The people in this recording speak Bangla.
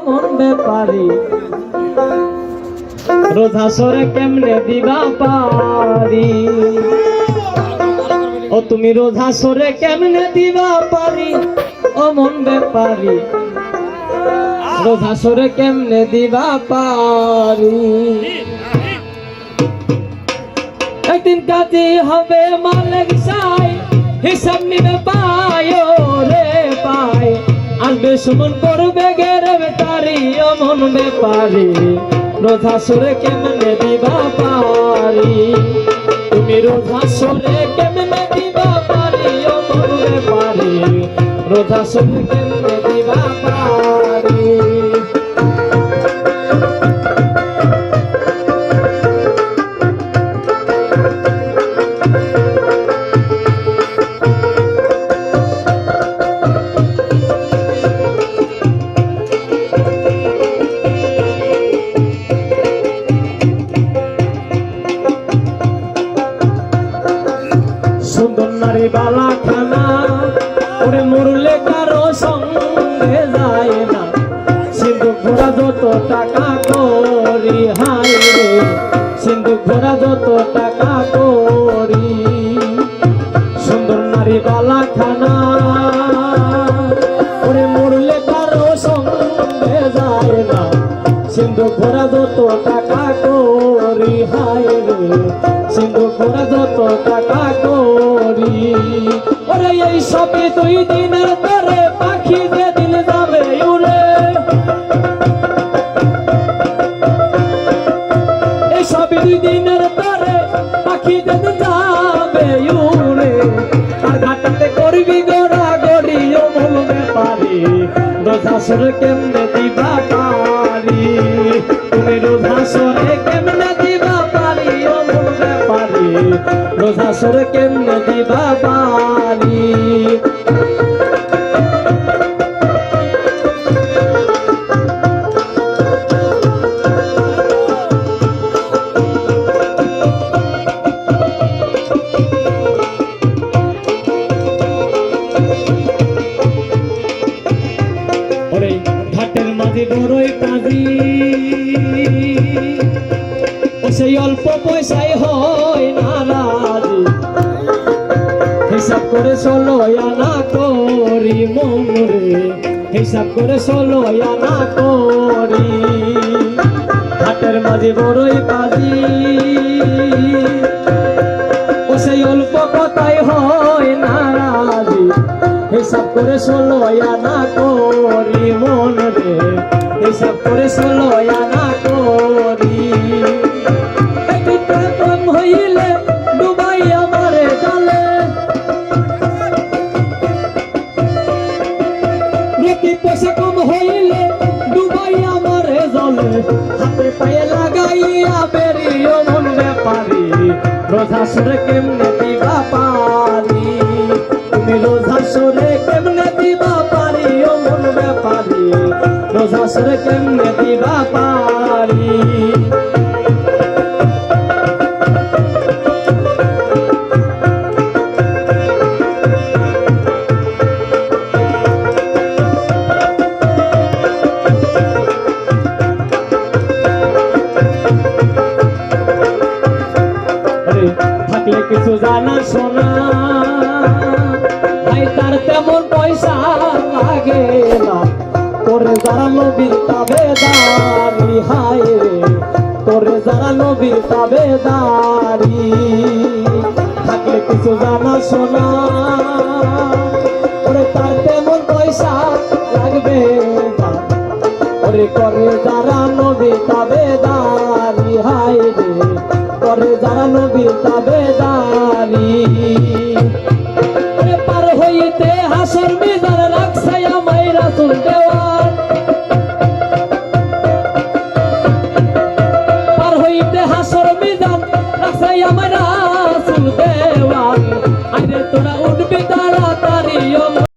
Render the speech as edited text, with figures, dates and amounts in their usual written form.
মন ব্যাপারি রোজা সরে কেমনে দিবা পারি, ও তুমি রোজা সরে কেমনে দিবা পারি, ও মন ব্যাপারি রোজা সরে কেমনে দিবা পারি। একদিন কাজে হবে মালিক সাই, হিসাব নিবে পায় রে পায়, আসবে সুমন করবে গেরে বেটারি, ও মন ব্যাপারি রোজা সরে কেমনে দিবা পারি, তুমি রোজা সরে কেমনে দিবা পারি, ও মন ব্যাপারি রোজা সরে কেমনে দিবা পারি। সুন্দর নারী বালা খানা ওরে মরলে কারো সঙ্গে যায় না, সিন্ধুক ভরা যত টাকা করি হায় রে, সিন্ধুক ভরা যত টাকা করি। সুন্দর নারী বালা খানা ওরে মরলে কারো সঙ্গে যায় না, সিন্ধুক ভরা যত টাকা করি হায় রে, সিন্ধুক ভরা যত টাকা করি। ওরে এই সবে 2 দিনের তরে পাখি যে দিন যাবে উড়ে, এই সবে 2 দিনের তরে পাখি যে দিন যাবে উড়ে, আর ঘাটাতে করবি গোড়া গড়ি, ও মন ব্যাপারি রোজা সরে কেমনে দিবা পারি, তুমি রোজা সরে কেমনে দিবা পারি, ও মন ব্যাপারি রোজা সরে কেমনে দিবা পারি। ওরে ঘাটের মাঝে বড়ই কাজী, সেই অল্প পয়সায় হয় না রাজি, হিসাব করে 16 আনা করি মন রে, হিসাব করে 16 আনা করি। হাটের মাঝে বড়ই কাজী, ও সেই অল্প কথাই হয় না রাজি, হিসাব করে 16 আনা করি মন রে, হিসাব করে 16 আনা করি। হইলে ডুবাই আমারে জালে, রুটি পয়সা কম হইলে ডুবাই আমারে জলে, হাতে পায়ে লাগাইয়া বেরিয়ে মন ব্যাপারি রোজা সরে কেমনে দিবা পারি, তুমি রোজা সরে কেমনে দিবা পারি, ও মন ব্যাপারি রোজা সরে কেমনে দিবা পারি। থাকলে কিছু জানা শোনা ভাই, তার তেমন পয়সা লাগে না, তোরে যারা নবীর তাবেদারি হায় রে, তোরে যারা নবীর তাবেদারি। থাকলে কিছু জানা শোনা ওরে তার তেমন পয়সা লাগবে না, ওরে করে যারা নবীর তাবেদারি হায় রে, করে যারা নবীর তাবেদারি। পার হইতে হাসর মিজান রাখছে আমায় রাসূল দেওয়া,